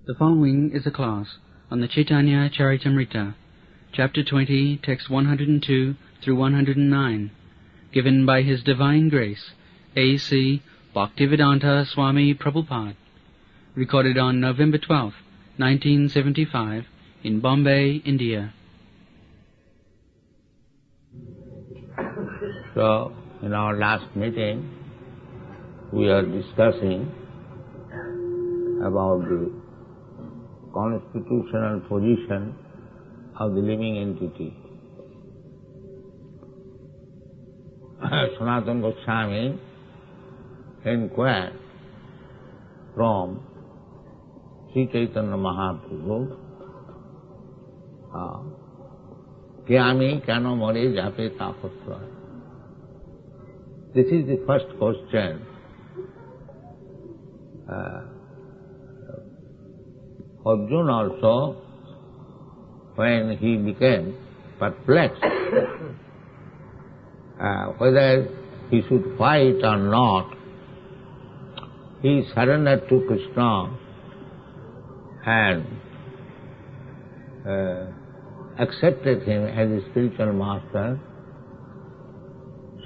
The following is a class on the Caitanya-caritāmṛta, Chapter 20, Text 102 through 109, given by His Divine Grace, A.C. Bhaktivedanta Swami Prabhupada, recorded on November 12, 1975, in Bombay, India. So, in our last meeting, we are discussing about the constitutional position of the living entity. Sanatana Goswami inquired from Sri Caitanya Mahaprabhu, कि आमी केन मरे जापे तापत्र. This is the first question. Arjuna also, when he became perplexed whether he should fight or not, he surrendered to Krishna and accepted him as a spiritual master.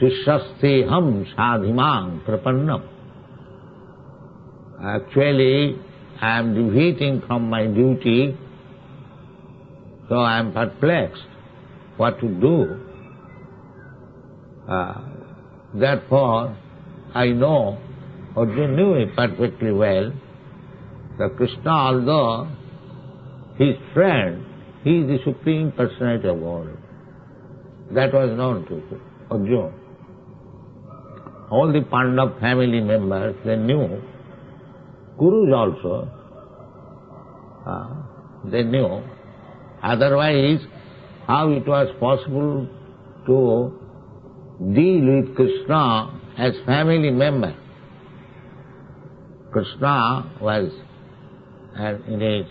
Shishyasteham sadhimam prapannam. Actually, I am deviating from my duty, so I am perplexed what to do. Therefore, I know, Arjuna knew it perfectly well, that Krishna, although his friend, he is the Supreme Personality of God. That was known to Arjuna. All the Pandava family members, they knew. Gurus also, they knew. Otherwise, how it was possible to deal with Krishna as family member? Krishna was in his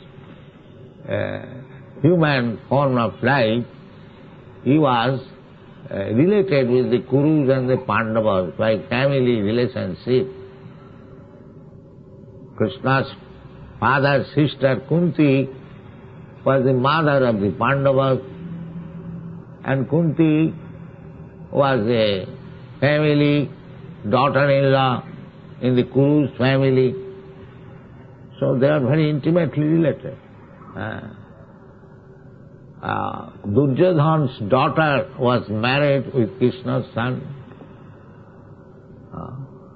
human form of life, he was related with the Kurus and the Pandavas by family relationship. Krishna's father's sister Kunti was the mother of the Pandavas, and Kunti was a family daughter-in-law in the Kuru's family. So they are very intimately related. Duryodhana's daughter was married with Krishna's son.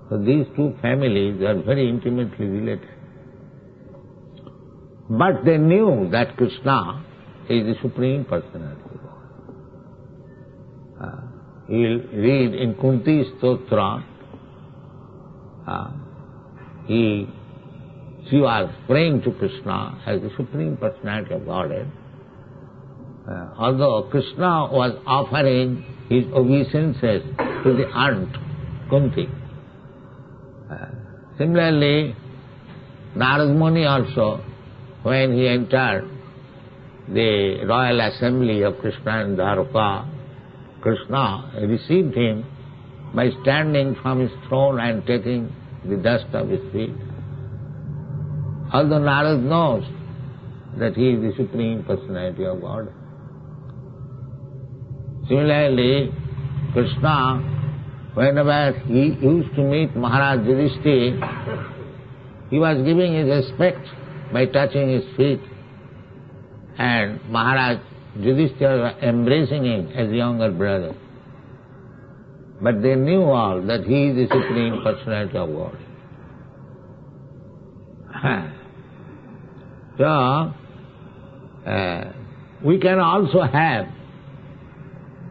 So these two families are very intimately related. But they knew that Krishna is the Supreme Personality of God. You will read in Kunti's Stotra, she was praying to Krishna as the Supreme Personality of Godhead. Although Krishna was offering his obeisances to the aunt, Kunti. Similarly, Narad Muni also, when he entered the royal assembly of Krishna and Dwarka, Krishna received him by standing from his throne and taking the dust of his feet. Although Narad knows that he is the Supreme Personality of God. Similarly, Krishna, whenever he used to meet Maharaj Yudhishthira, he was giving his respect by touching his feet, and Maharaj Yudhishthira was embracing him as a younger brother. But they knew all that he is the Supreme Personality of God. So, we can also have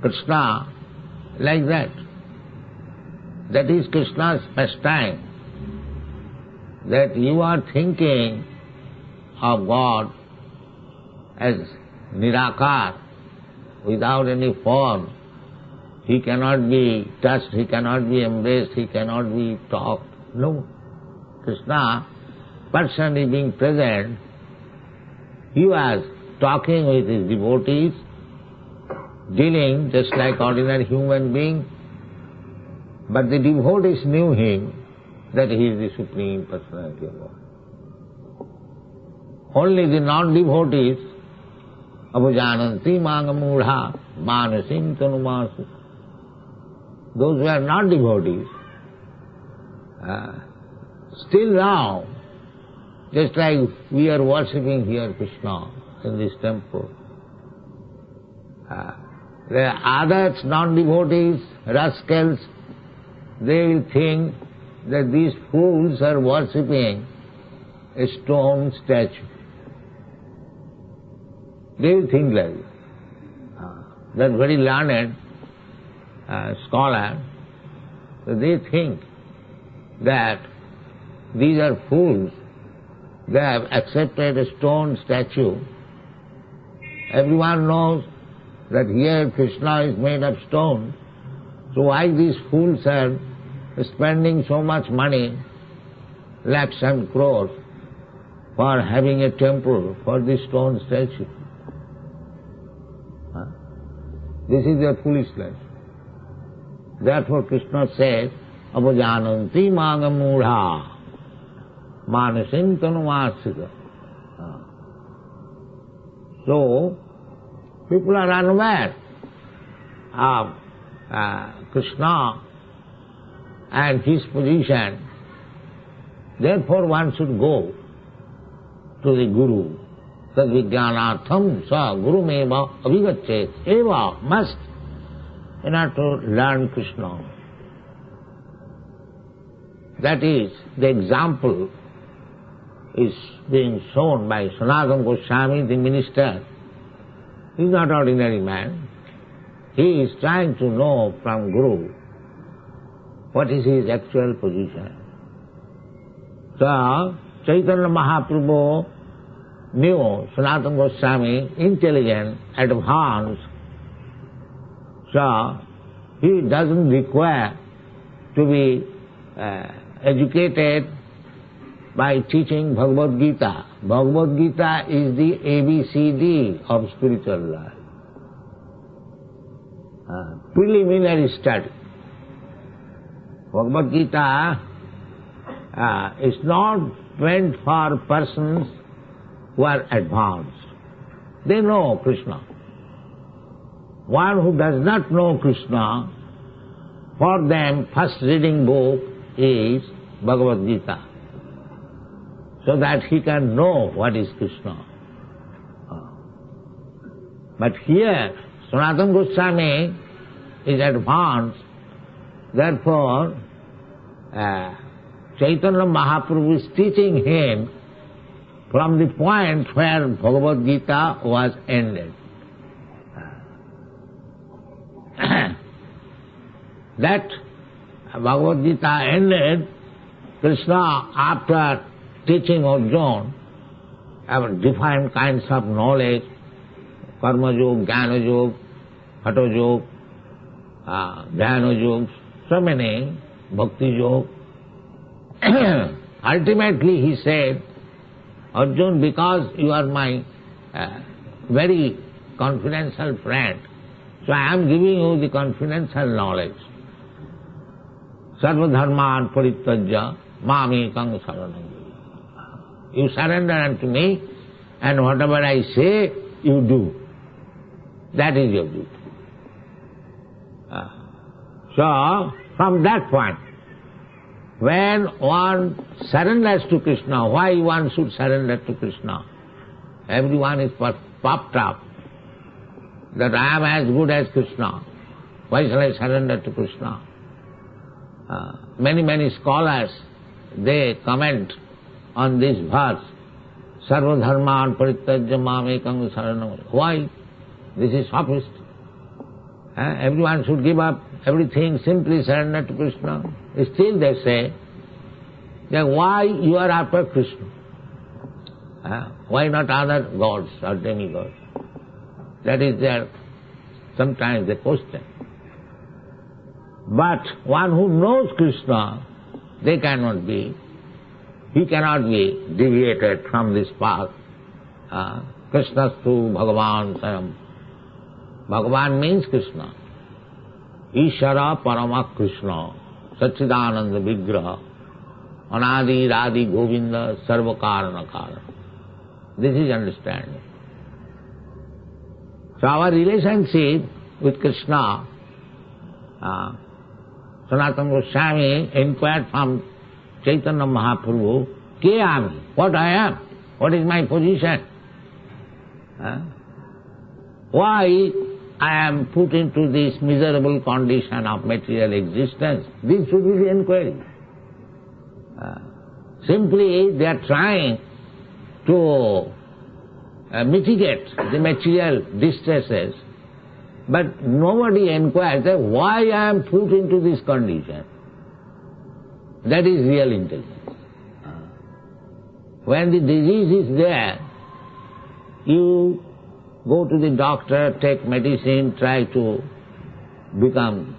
Krishna like that. That is Krishna's pastime, that you are thinking of God as Nirakar, without any form. He cannot be touched, he cannot be embraced, he cannot be talked. No. Krishna, personally being present, he was talking with his devotees, dealing just like ordinary human being, but the devotees knew him that he is the Supreme Personality of God. Only the non-devotees, abhajananti māgamūಢā mānasim tanumasu. Those who are not devotees, still now, just like we are worshipping here Krishna in this temple, the others, non-devotees, rascals, they will think that these fools are worshipping a stone statue. They will think like that very learned scholar, they think that these are fools. They have accepted a stone statue. Everyone knows that here Krishna is made of stone. So why these fools are spending so much money, lakhs and crores, for having a temple for this stone statue? This is their foolishness. Therefore Krishna says, abhajananti māgamūఢā mānasim tanumasita. So, people are unaware of Krishna and his position. Therefore one should go to the Guru. Tad vijñānārtham sa gurumeva avigacchēt eva, must, in order to learn Krishna. That is, the example is being shown by Sanatana Goswami, the minister. He is not ordinary man. He is trying to know from Guru what is his actual position. So, Chaitanya Mahaprabhu knew Sanatana Goswami, intelligent, advanced, so he doesn't require to be educated by teaching Bhagavad Gita. Bhagavad Gita is the ABCD of spiritual life. Preliminary study. Bhagavad Gita is not meant for persons who are advanced. They know Krishna. One who does not know Krishna, for them first reading book is Bhagavad Gita, so that he can know what is Krishna. But here, Sanatana Goswami is advanced, therefore Chaitanya Mahaprabhu is teaching him from the point where Bhagavad Gita was ended. That Bhagavad Gita ended, Krishna, after teaching Arjuna about different kinds of knowledge, karma yoga, jnana yoga, hatha yoga, dhyana yoga, so many, bhakti yoga. Ultimately he said, Arjuna, because you are my very confidential friend, so I am giving you the confidential knowledge. Sarva dharman parityajya mamekam saranam. You surrender unto me, and whatever I say, you do. That is your duty. So, from that point, when one surrenders to Krishna, why one should surrender to Krishna? Everyone is puffed up that I am as good as Krishna. Why shall I surrender to Krishna? Many scholars, they comment on this verse, Sarva dharman parityajya mamekam saranam. Why? This is sophist. Everyone should give up everything, simply surrender to Krishna. Still they say, that why you are after Krishna? Why not other gods or demigods? That is their, sometimes the question. But one who knows Krishna, he cannot be deviated from this path. Krishnastu Bhagavan Sayam. Bhagavan means Krishna. Ishara Parama Krishna, Satchidananda Vigraha, Anadi Radhi Govinda Sarva Karana Karana. This is understanding. So our relationship with Krishna, Sanatana Goswami inquired from Chaitanya Mahaprabhu, Ke ami? What I am? What is my position? Why I am put into this miserable condition of material existence? This should be the inquiry. Simply they are trying to mitigate the material distresses, but nobody inquires that why I am put into this condition. That is real intelligence. When the disease is there, you go to the doctor, take medicine, try to become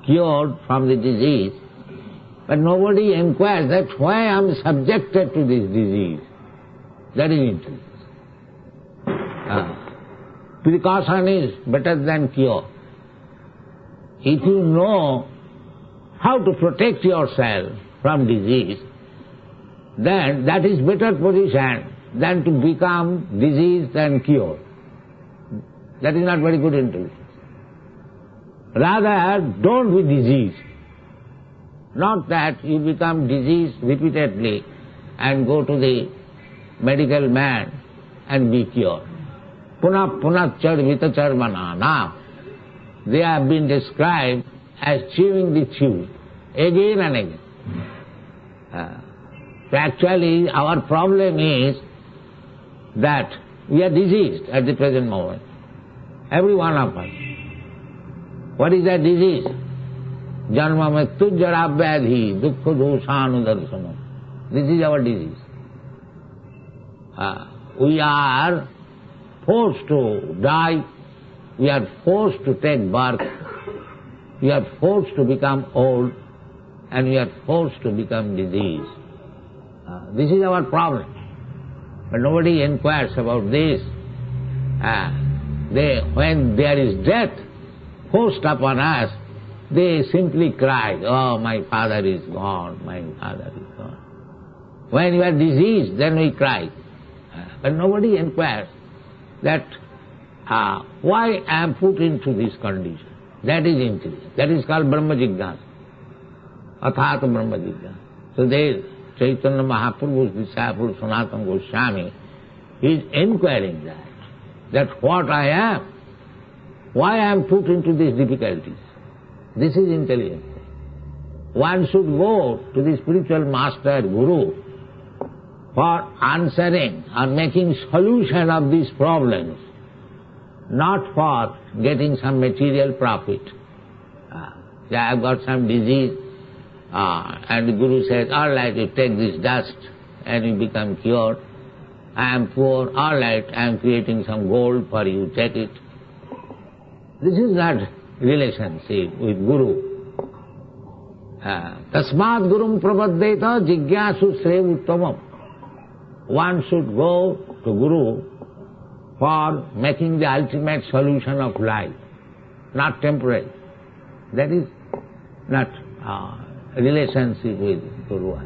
cured from the disease, but nobody inquires that why I am subjected to this disease. That is intelligence. Precaution is better than cure. If you know how to protect yourself from disease, then that is better position than to become diseased and cured. That is not very good intelligence. Rather, don't be diseased. Not that you become diseased repeatedly and go to the medical man and be cured. Punah punah charvita charvana. Now, they have been described as chewing the chew again and again. So actually, our problem is that we are diseased at the present moment. Every one of us. What is that disease? Janma mrityu jara vyadhi dukkha doshanudarsanam. This is our disease. We are forced to die, we are forced to take birth, we are forced to become old, and we are forced to become diseased. This is our problem. But nobody inquires about this. When there is death forced upon us, they simply cry, oh, my father is gone, my father is gone. When you are diseased, then we cry. But nobody inquires that why I am put into this condition. That is intelligence. That is called Brahma Jignasa. Athata Brahma Jignasa. So there, Chaitanya Mahaprabhu's disciple Sanatana Goswami is inquiring that what I am, why I am put into these difficulties. This is intelligence. One should go to the spiritual master, Guru, for answering or making solution of these problems, not for getting some material profit. I have got some disease, and the Guru says, all right, you take this dust and you become cured. I am poor, all right, I am creating some gold for you, take it. This is not relationship with Guru. Tasmad Gurum Prabhaddeta Jigyasu Sre Uttamam. One should go to Guru for making the ultimate solution of life, not temporary. That is not relationship with Guru.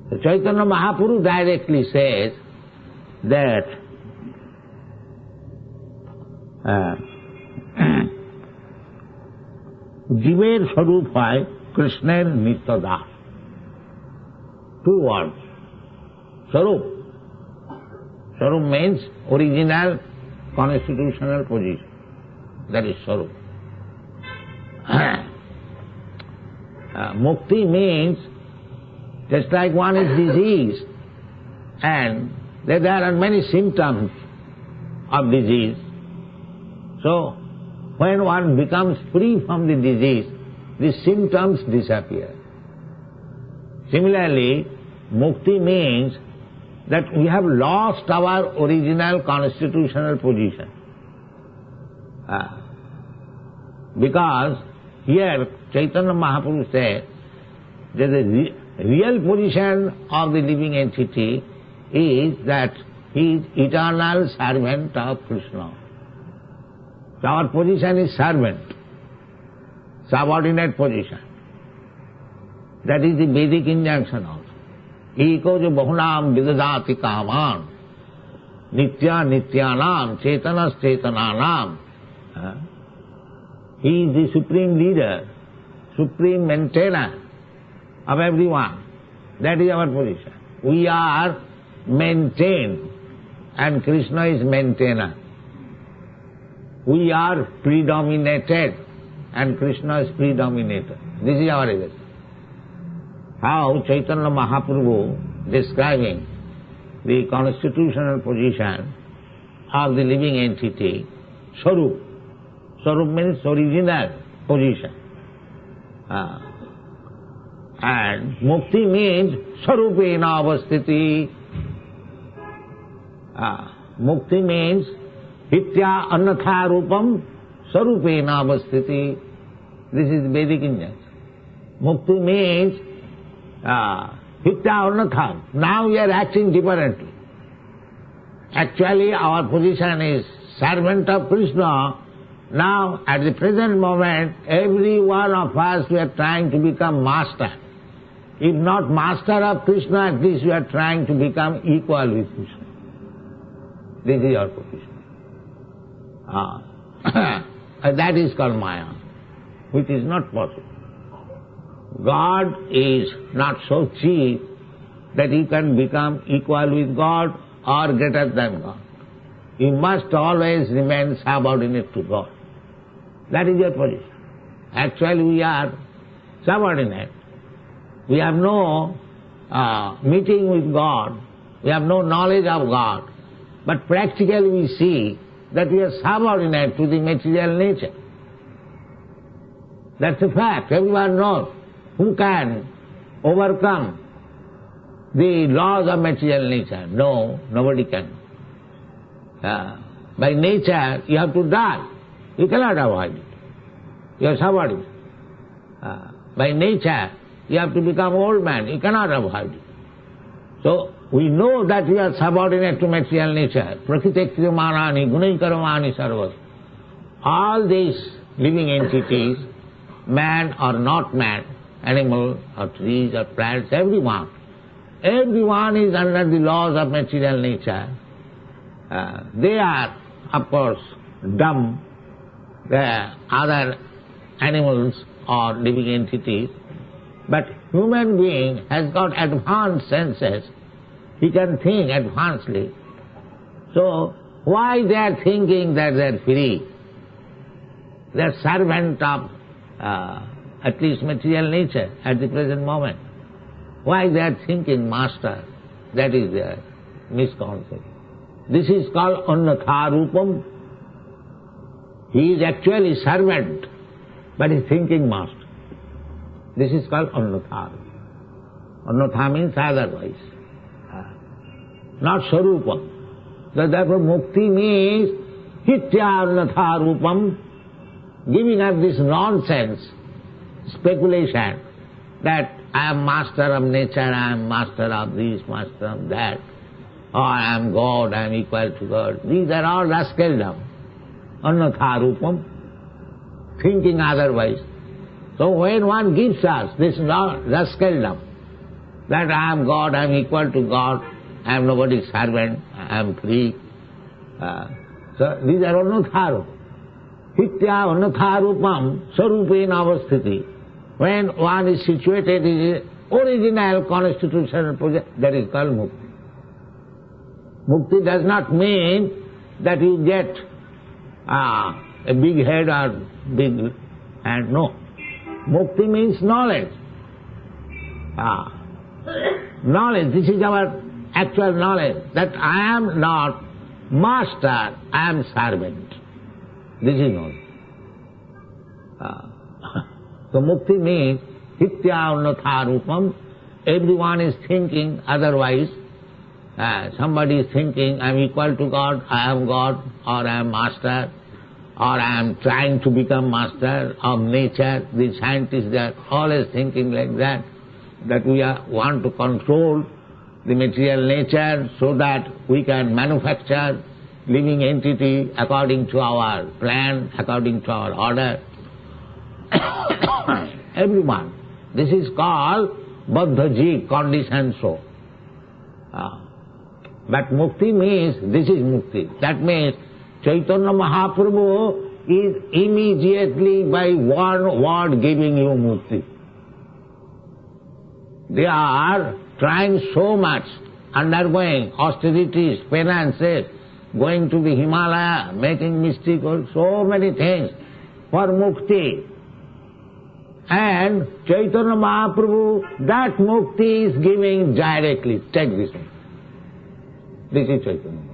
So Chaitanya Mahaprabhu directly says that Jiver Swarup hai Krishner Nitya. Two words. Swarup. Swarup means original constitutional position. That is Swarup. Mukti means just like one is diseased and there are many symptoms of disease. So when one becomes free from the disease, the symptoms disappear. Similarly, mukti means that we have lost our original constitutional position. Because here Chaitanya Mahaprabhu said that the real position of the living entity is that he is eternal servant of Krishna. So our position is servant, subordinate position. That is the Vedic injunction also. eko jo bahunam vidadati kaman, nitya nityanam, chetanas chetananam. He is the supreme leader, supreme maintainer of everyone. That is our position. We are maintained and Krishna is maintainer. We are predominated and Krishna is predominator. This is our relation. How Chaitanya Mahaprabhu describing the constitutional position of the living entity, Swarup. Swarup means original position. And Mukti means Swarupena avasthiti. Mukti means Hitya annatha rupam Swarupena avasthiti. This is Vedic Indian. Mukti means Hitya annatha. Now we are acting differently. Actually our position is servant of Krishna. Now at the present moment every one of us we are trying to become master. If not master of Krishna, at least we are trying to become equal with Krishna. This is our position. That is called Maya, which is not possible. God is not so cheap that you can become equal with God or greater than God. You must always remain subordinate to God. That is your position. Actually we are subordinate. We have no meeting with God. We have no knowledge of God. But practically we see that we are subordinate to the material nature. That's a fact. Everyone knows. Who can overcome the laws of material nature? No, nobody can. By nature you have to die. You cannot avoid it. You are subordinate. By nature you have to become old man. You cannot avoid it. So we know that we are subordinate to material nature. Prakriti-manani, gunai-karamani sarvas. All these living entities, man or not man, animal or trees or plants, everyone is under the laws of material nature. They are, of course, dumb. The other animals or living entities. But human being has got advanced senses. He can think advancedly. So why they are thinking that they are free? They are servant of at least material nature at the present moment. Why they are thinking master? That is their misconception. This is called annatha rupam. He is actually servant, but he is thinking master. This is called annatha. Annatha means otherwise, not swarupa. So therefore mukti means hitya annatha rupam, giving up this nonsense speculation that I am master of nature, I am master of this, master of that, or I am God, I am equal to God. These are all rascaldom. Annatha rupam, thinking otherwise. So when one gives us this rascaldom, that I am God, I am equal to God, I am nobody's servant, I am free. So these are annatha rupam. Hitya annatha rupam sarupena avasthiti. When one is situated in the original constitutional position, that is called mukti. Mukti does not mean that you get a big head or big hand, no. Mukti means knowledge. Knowledge, this is our actual knowledge, that I am not master, I am servant. This is knowledge. So mukti means hitya annatha rupam. Everyone is thinking otherwise. Somebody is thinking I am equal to God, I am God, or I am master, or I am trying to become master of nature. The scientists, they are always thinking like that we want to control the material nature so that we can manufacture living entity according to our plan, according to our order. Everyone. This is called baddha jeev, conditioned soul. But mukti means, this is mukti. That means Chaitanya Mahaprabhu is immediately by one word giving you mukti. They are trying so much, undergoing austerities, penances, going to the Himalaya, making mystical, so many things for mukti. And Chaitanya Mahaprabhu, that mukti is giving directly. Take this one. This is Chaitanya Mahaprabhu.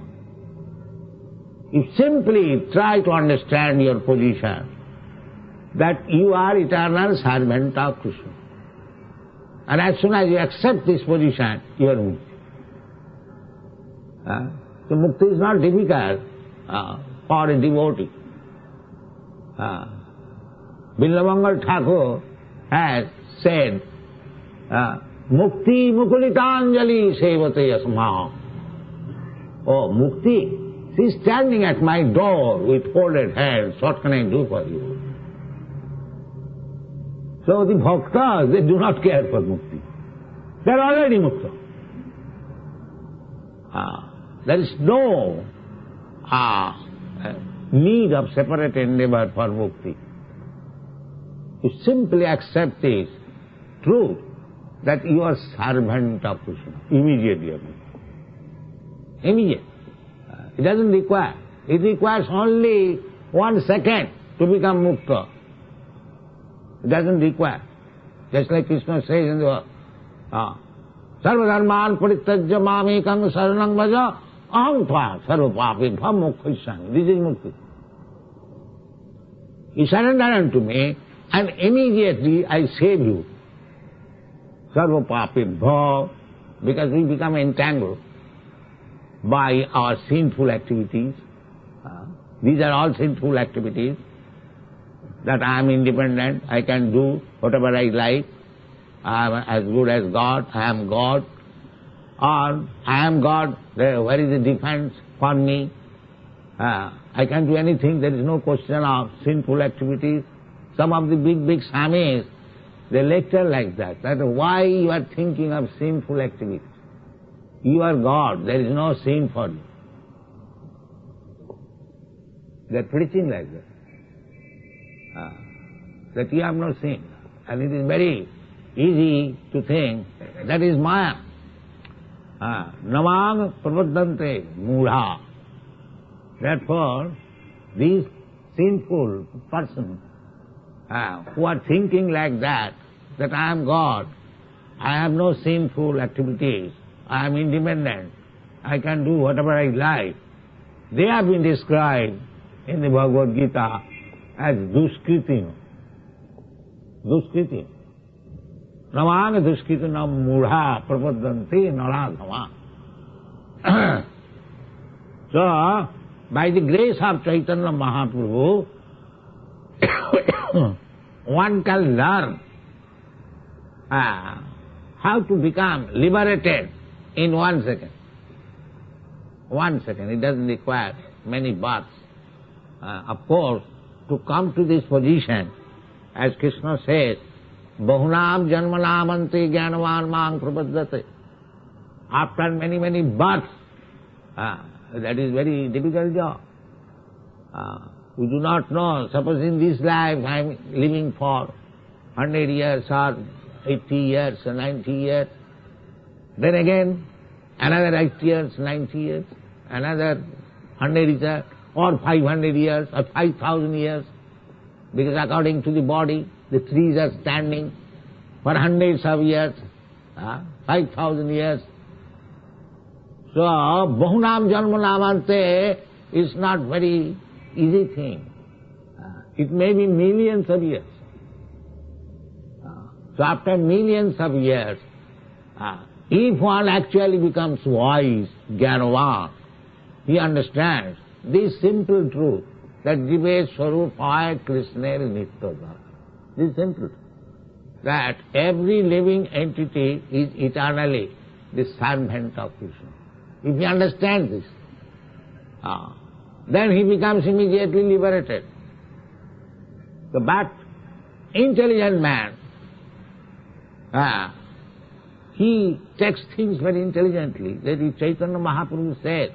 You simply try to understand your position, that you are eternal servant of Krishna. And as soon as you accept this position, you are mukti. So mukti is not difficult for a devotee. Billamangal Thakur has said, Mukti Mukulitanjali Sevate Yasma. Oh, Mukti, she is standing at my door with folded hands. What can I do for you? So the bhaktas, they do not care for mukti. They are already mukta. There is no need of separate endeavor for mukti. You simply accept this truth that you are servant of Krishna. Immediately you are mukta. Immediate. It doesn't require. It requires only 1 second to become mukta. It doesn't require. Just like Krishna says in the Sarvadharman Parityajya Mamekam Saranam Vaja Aham Tva Sarvapapim Mukhaisami. This is mukti. You surrender unto me and immediately I save you. Sarvapapim Bha, because we become entangled by our sinful activities. These are all sinful activities. That I am independent, I can do whatever I like, I am as good as God, I am God. Or I am God, where is the defense for me? I can do anything, there is no question of sinful activities. Some of the big swamis, they lecture like that why you are thinking of sinful activities? You are God, there is no sin for you. They are preaching like that. That you have no sin. And it is very easy to think that is Maya. Namang prapaddante mudha. Therefore, these sinful persons who are thinking like that I am God, I have no sinful activities, I am independent, I can do whatever I like, they have been described in the Bhagavad Gita as duskritim. Duskritim. Namang duskritinam mudha prapaddante naradhama. So, by the grace of Chaitanya Mahaprabhu, one can learn how to become liberated in 1 second. 1 second, it doesn't require many births. Of course, to come to this position, as Krishna says, Bahunam janmanamante jnanavan mang prapaddate. After many births, that is very difficult job. We do not know, suppose in this life I am living for 100 years or 80 years or 90 years, then again another 80 years, 90 years, another 100 years, or 500 years, or 5,000 years, because according to the body, the trees are standing for hundreds of years, 5,000 years. So, Bahunam Janmanamante is not very easy thing. It may be millions of years. So after millions of years, if one actually becomes wise, Jnanavan, he understands this simple truth, that Jive Swarupaya Krishna Nityada. This simple truth, that every living entity is eternally the servant of Krishna. If he understands this, then he becomes immediately liberated. But intelligent man, he takes things very intelligently. That is, Chaitanya Mahaprabhu said,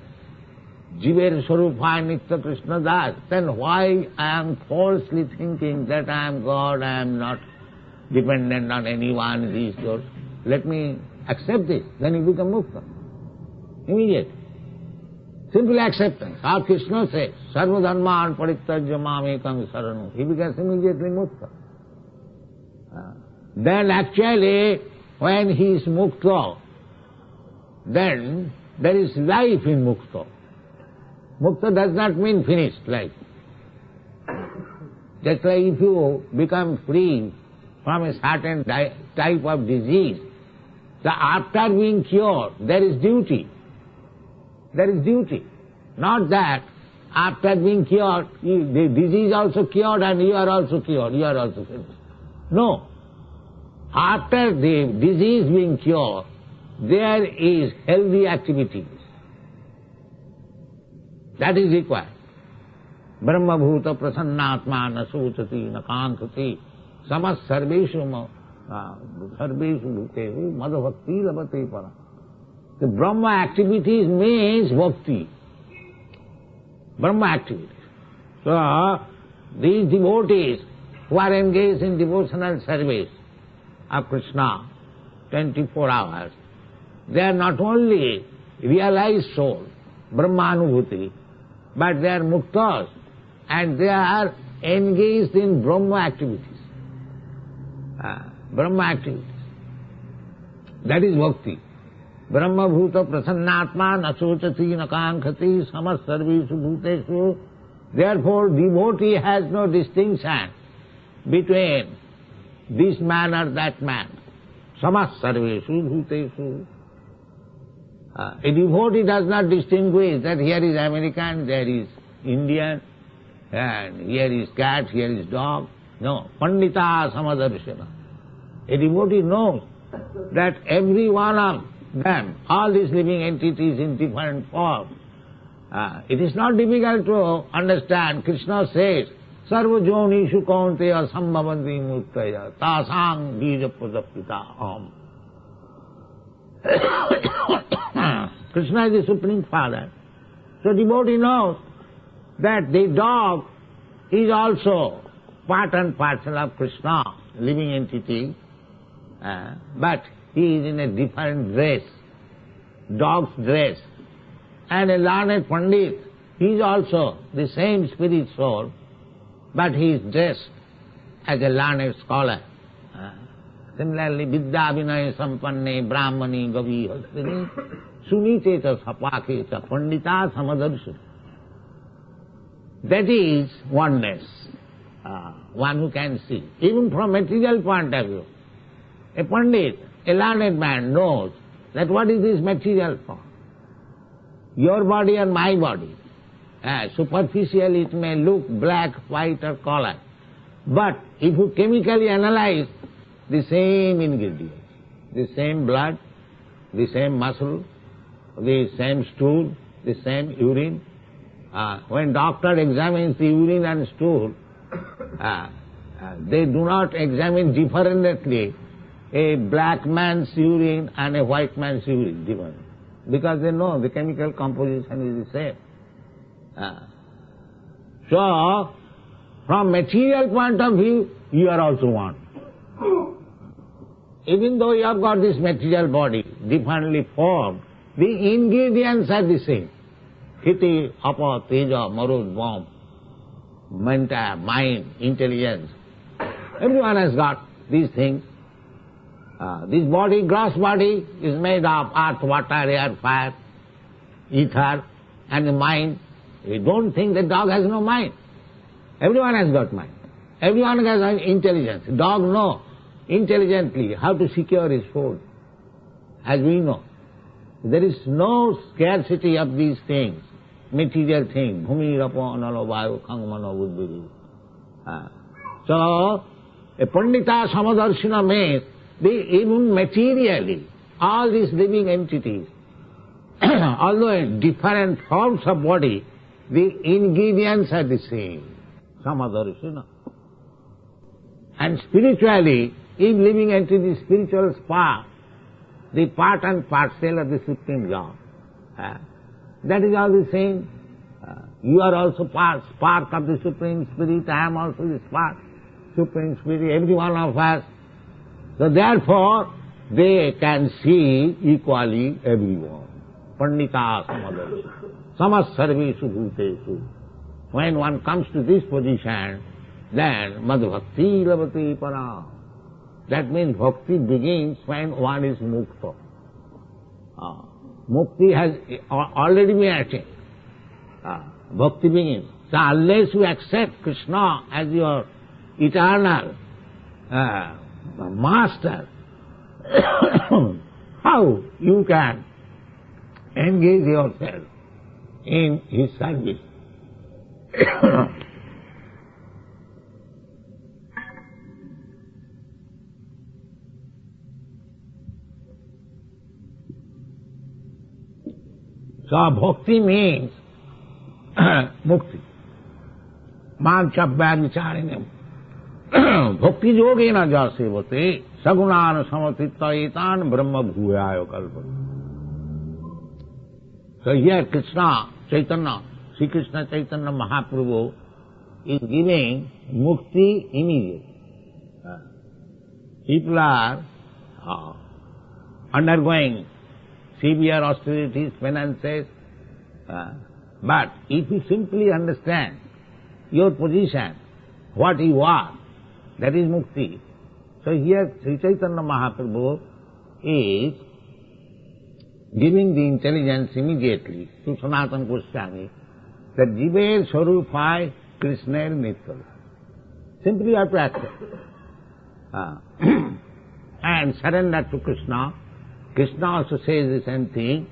Jiver Swarupa Nitya Krishna Das. Then why I am falsely thinking that I am God, I am not dependent on anyone, these those. Let me accept this. Then you become mukta. Immediate. Simple acceptance. How Krishna says, Sarva dharman parityajya mamekam saranam. He becomes immediately mukta. Then actually, when he is mukta, then there is life in mukta. Mukta does not mean finished life. Just like if you become free from a certain type of disease, after being cured, there is duty. There is duty. Not that after being cured, the disease also cured and you are also cured, you are also finished. No. After the disease being cured, there is healthy activities. That is required. Brahma bhuta prasannatma na suchati na kankati samas sarveshu bhutehu madhavakti labate para. The Brahma activities means bhakti. Brahma activities. So, these devotees who are engaged in devotional service of Krishna 24 hours, they are not only realized soul, Brahmanubhuti, but they are muktas and they are engaged in Brahma activities. Brahma activities. That is bhakti. Brahma bhuta prasannatma na sochati na kankati samas sarveshu bhuteshu. Therefore, devotee has no distinction between this man or that man. Samas sarveshu bhuteshu. A devotee does not distinguish that here is American, there is Indian, and here is cat, here is dog. No. Pandita samadarshana. A devotee knows that every one of them, all these living entities in different forms, it is not difficult to understand. Krishna says, Sarva jonishu kaunteya sambhavanti muktaya tasang bija prajapita om. Krishna is the Supreme Father. So devotee knows that the dog is also part and parcel of Krishna, living entity, but he is in a different dress, dog's dress. And a learned Pandit, he is also the same spirit soul, but he is dressed as a learned scholar. Similarly, Vidya Vinaya Sampanne Brahmani Gavi Hastini Sunite cha Sapake cha Pandita Samadarshana. That is oneness, one who can see. Even from material point of view, a Pandit, a learned man knows that what is this material form? Your body and my body. Superficially it may look black, white or colour. But if you chemically analyze, the same ingredients, the same blood, the same muscle, the same stool, the same urine. When doctor examines the urine and stool, they do not examine differently a black man's urine and a white man's urine different, because they know the chemical composition is the same. So, from material point of view, you are also one. Even though you have got this material body differently formed, the ingredients are the same. Hiti, apa, teja, marud, bomb, manta, mind, intelligence. Everyone has got these things. This body, gross body, is made of earth, water, air, fire, ether, and the mind. We don't think that dog has no mind. Everyone has got mind. Everyone has intelligence. Dog knows intelligently how to secure his food, as we know. There is no scarcity of these things, material things. Bhumi, rapo, analo, vayu, khangmano, buddhi. So, a Pandita Samadarshana means even materially, all these living entities, although in different forms of body, the ingredients are the same. Samadarshana. And spiritually, if living entity is spiritual spark, the part and parcel of the Supreme Lord. That is all the same. You are also spark of the Supreme Spirit, I am also the spark, Supreme Spirit, every one of us. So therefore, they can see equally everyone. Pandita samadana, samas sarveshu bhuteshu. When one comes to this position, then madhvakti lavati para. That means bhakti begins when one is mukta. Mukti has already been attained. Bhakti begins. So unless you accept Krishna as your eternal master, how you can engage yourself in his service? So bhakti means mukti. Manchabbya vicharinam. Bhakti yogena jasevate sagunana samatitta etan brahma bhuyaya kalpana. So here Krishna, Chaitanya, Sri Krishna Chaitanya Mahaprabhu is giving mukti immediately. People are undergoing severe austerities, penances, but if you simply understand your position, what you are, that is mukti. So here Sri Chaitanya Mahaprabhu is giving the intelligence immediately to Sanatana Goswami that Jiver Swarupāya Krishna Nitya. Simply you have to accept and surrender to Krishna. Krishna also says the same thing.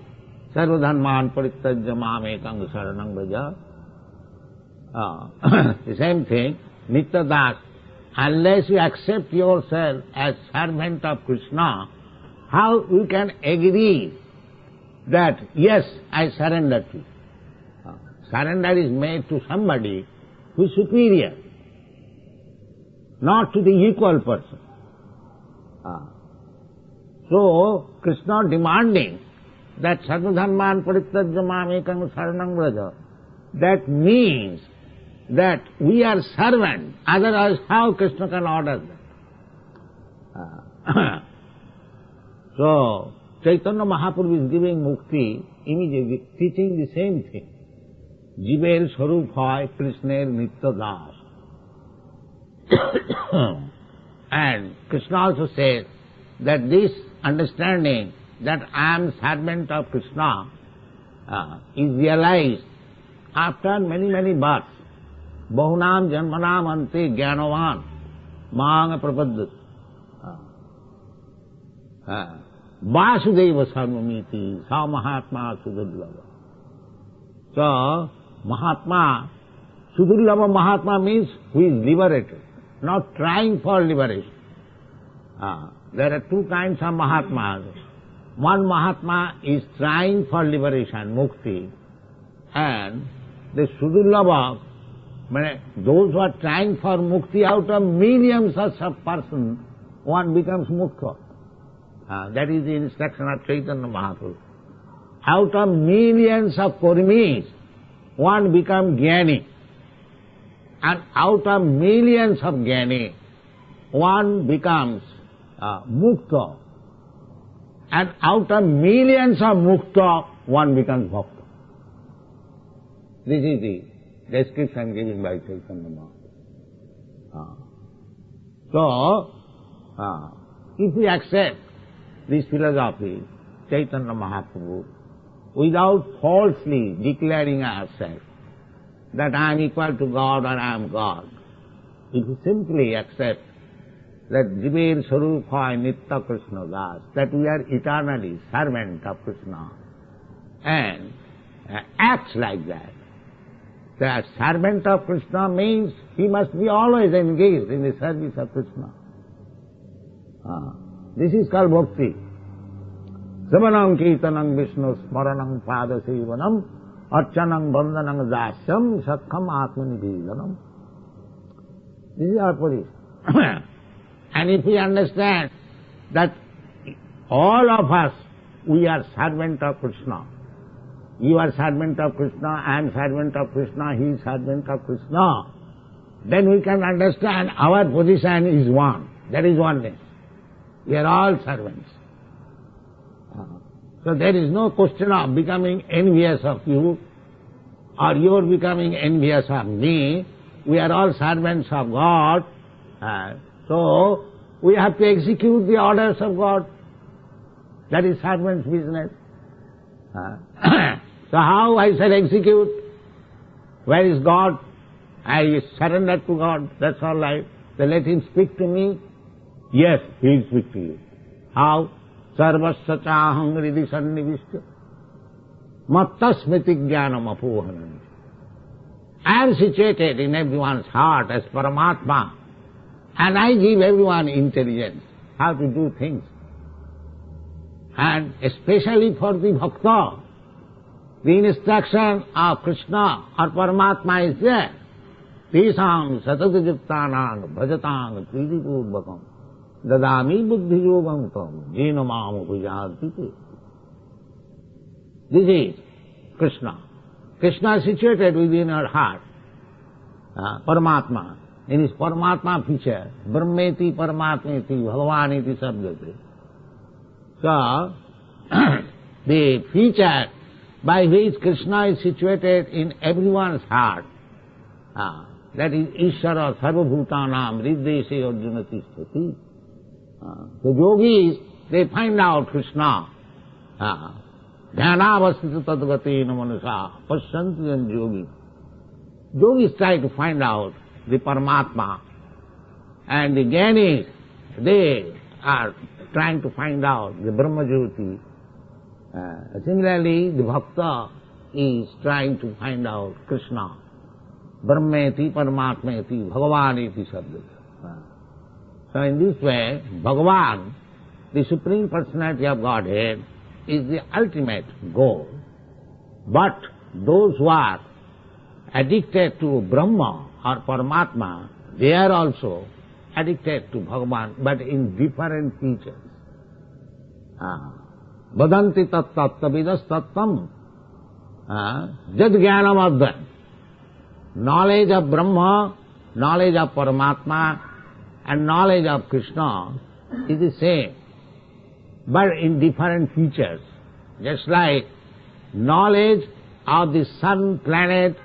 Sarvadharman parityajya mamekam saranam vraja. The same thing. Nitya das. Unless you accept yourself as servant of Krishna, how you can agree that, yes, I surrender to you? Surrender is made to somebody who is superior, not to the equal person. So, Krishna demanding that sarvadharman parityajya mamekam saranam vraja, that means that we are servants, otherwise how Krishna can order that? So, Chaitanya Mahaprabhu is giving mukti immediately, teaching the same thing. Jiver Swarupāya Krishna Nitya Das. And Krishna also says that this understanding that I am servant of Krishna is realized after many, many births. Bahunam janmanam ante jnanavan māṅa prapaddati. Vasudeva sarvamiti sa mahatma sudurlava. So, Mahatma, sudurlava Mahatma means who is liberated, not trying for liberation. There are two kinds of Mahatmas. One Mahatma is trying for liberation, mukti, and the sudurlava, those who are trying for mukti, out of millions of persons, one becomes mukta. That is the instruction of Chaitanya Mahaprabhu. Out of millions of kurmis, one becomes jnani. And out of millions of jnani, one becomes mukta. And out of millions of mukta, one becomes bhakta. This is the description given by Chaitanya Mahaprabhu. So, if we accept this philosophy, Chaitanya Mahaprabhu, without falsely declaring ourselves that I am equal to God or I am God, if we simply accept that Jiver Swarupāya Nitya Krishna Das, that we are eternally servant of Krishna, and acts like that, the servant of Krishna means he must be always engaged in the service of Krishna. This is called bhakti. Savanam kirtanam Vishnu smaranam padasevanam archanam bandhanam dasyam sakham atmanivedhanam. This is our position. And if we understand that all of us, we are servant of Krishna. You are servant of Krishna, I am servant of Krishna, he is servant of Krishna. Then we can understand our position is one. That is oneness. We are all servants. So there is no question of becoming envious of you or you are becoming envious of me. We are all servants of God. So we have to execute the orders of God. That is servant's business. So how I shall execute? Where is God? I surrender to God, that's all right. Then let Him speak to me. Yes, He will speak to you. How? Sarvasya chaham hridi sannivishya mattasmiti jnanam apohanam. I am situated in everyone's heart as Paramatma, and I give everyone intelligence, how to do things. And especially for the bhakta, the instruction of Krishna or Paramatma is there. Tesam satadajiptanang bhajatāng pridipurvakam dadami buddhi yogam tam jena mam upajāti. This is Krishna. Krishna is situated within our heart. Paramatma. In his Paramatma feature, Brahmeti Paramatmeti Bhagavaniti Sabdati. So, the feature by which Krishna is situated in everyone's heart, that is Ishvara Sarvabhutanam Riddhese Arjuna Tishtati. The yogis, they find out Krishna. Dhyanavasita tadgate namanusa pasyanti and yogi. Yogis try to find out the Paramatma, and the jnanis, they are trying to find out the Brahmajyoti. Similarly, the bhakta is trying to find out Krishna. Brahmeti, Paramatmeti, Bhagavaneti Sabdati. So in this way, Bhagavan, the Supreme Personality of Godhead, is the ultimate goal. But those who are addicted to Brahma or Paramatma, they are also addicted to Bhagavan, but in different features. Vadanti tat tattavidas tattam jad jnanam advan. Knowledge of Brahma, knowledge of Paramatma, and knowledge of Krishna is the same, but in different features. Just like knowledge of the sun planet,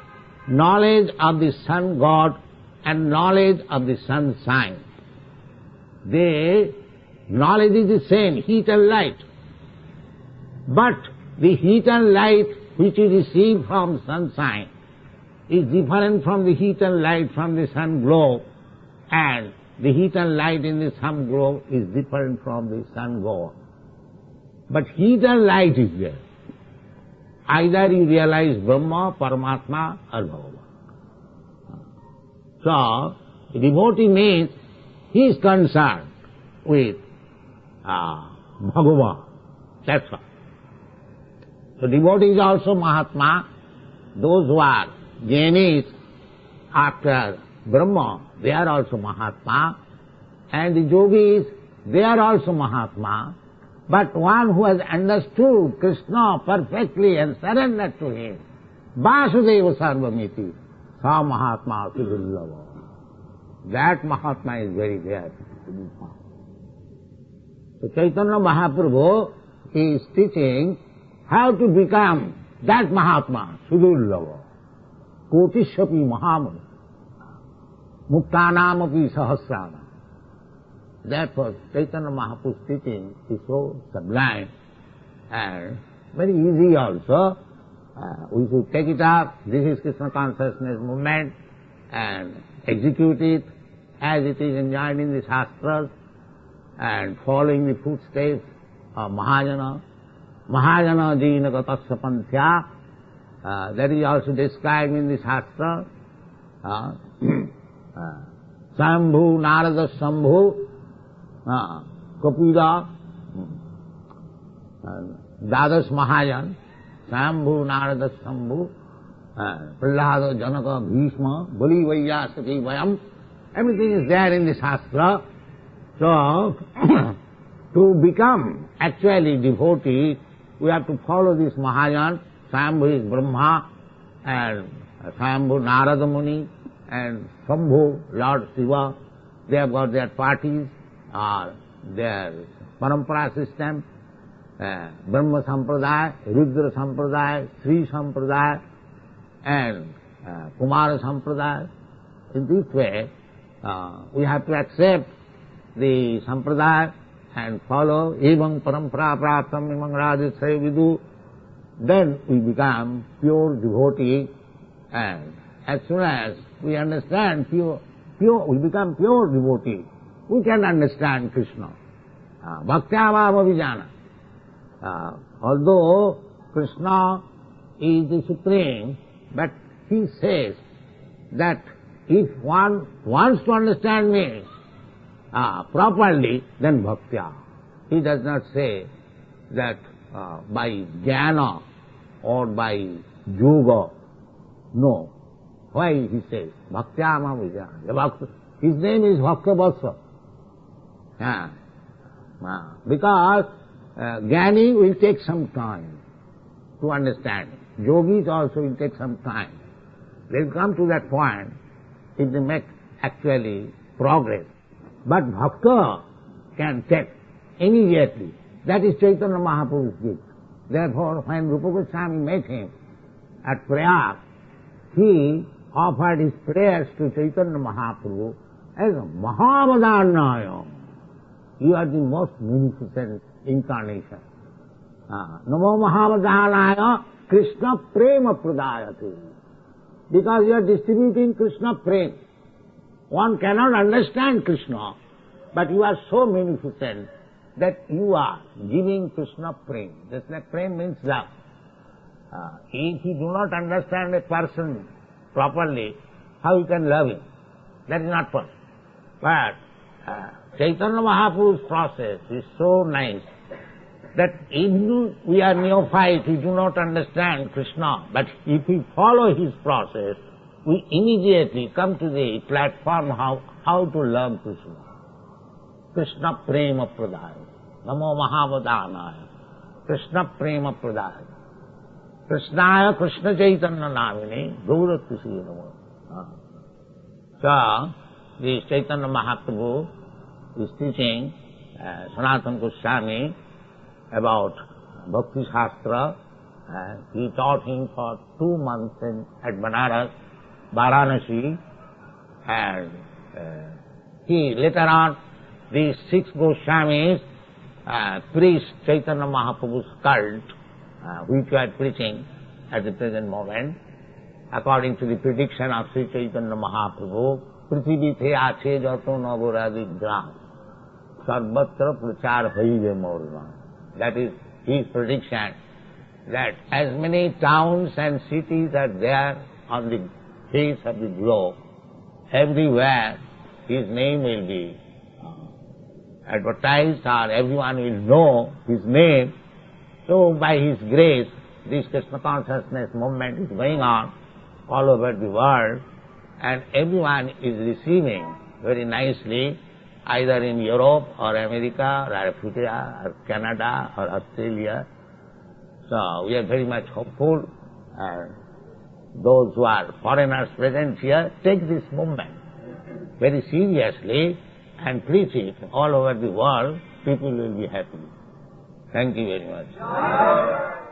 knowledge of the sun god, and knowledge of the sun sign. The knowledge is the same, heat and light. But the heat and light which you receive from sun sign is different from the heat and light from the sun glow, and the heat and light in the sun glow is different from the sun glow. But heat and light is there. Either you realize Brahma, Paramatma or Bhagavan. So, the devotee means he is concerned with Bhagavan. That's all. So devotee is also Mahatma. Those who are jnanis after Brahma, they are also Mahatma. And the yogis, they are also Mahatma. But one who has understood Krishna perfectly and surrendered to him, Vasudeva Sarvamiti, Sa Mahatma Sudurlava. That Mahatma is very rare to be found. So Chaitanya Mahaprabhu, he is teaching how to become that Mahatma, Sudurlava, Kotishapi Mahamani, Muktanam api Sahasrana. Therefore, Chaitanya Mahaprabhu's teaching is so sublime and very easy also. We should take it up. This is Krishna consciousness movement, and execute it as it is enjoined in the Shastras, and following the footsteps of Mahajana. Mahajana jina gatasya panthya, that is also described in the Shastra. Sambhu, Narada Sambhu, Kapila, Dadash Mahajan, Sambhu, Narada Sambhu, Prahlada, Janaka, Bhishma, Bali, Vaiyasati, Vayam, everything is there in the Shastra. So, to become actually devotees, we have to follow this Mahayana. Swayambhu is Brahma, and Swayambhu Narada Muni, and Shambhu, Lord Shiva. They have got their parties, their parampara system, Brahma Sampradaya, Rudra Sampradaya, Sri Sampradaya, and Kumara Sampradaya. In this way, we have to accept the Sampradaya and follow Evam Parampara Praptam Imam Rajasaya Vidu. Then we become pure devotee, and as soon as we understand we become pure devotee, we can understand Krishna. Bhaktyāvāva vijana. Although Krishna is the supreme, but he says that if one wants to understand me properly, then bhaktya. He does not say that by jnana or by yoga. No. Why he says bhaktyāma vijana? His name is Bhaktavasa. Because Jnani will take some time to understand. Yogis also will take some time. They will come to that point if they make actually progress. But Bhakta can take immediately. That is Chaitanya Mahaprabhu's gift. Therefore, when Rupa Goswami met him at Prayag, he offered his prayers to Chaitanya Mahaprabhu as Mahavadhanaya. You are the most magnificent incarnation. Namo Mahavadhanaya Krishna Prema Pradayate. Because you are distributing Krishna Prema. One cannot understand Krishna, but you are so magnificent that you are giving Krishna Prema. Just like Prema means love. If you do not understand a person properly, how you can love him? That is not possible. But Chaitanya Mahaprabhu's process is so nice that even we are neophyte, we do not understand Krishna, but if we follow his process, we immediately come to the platform how to love Krishna. Krishna Prema Pradaya. Namo Mahavadhanaya. Krishna Prema Pradaya. Krishnaya Krishna Chaitanya Namini Gauratya Namo. So, the Chaitanya Mahaprabhu is teaching Sanatana Goswami about Bhakti Shastra. He taught him for 2 months at Banaras, Varanasi, and he later on, these 6 Goswamis preached Chaitanya Mahaprabhu's cult, which we are preaching at the present moment. According to the prediction of Sri Chaitanya Mahaprabhu, Prithvi the ache jato navuradi gram, sarvatra prachar haive morna. That is his prediction, that as many towns and cities are there on the face of the globe, everywhere his name will be advertised, or everyone will know his name. So by his grace, this Krishna consciousness movement is going on all over the world, and everyone is receiving very nicely, either in Europe or America or Africa or Canada or Australia. So we are very much hopeful, and those who are foreigners present here, take this movement very seriously and preach it all over the world. People will be happy. Thank you very much.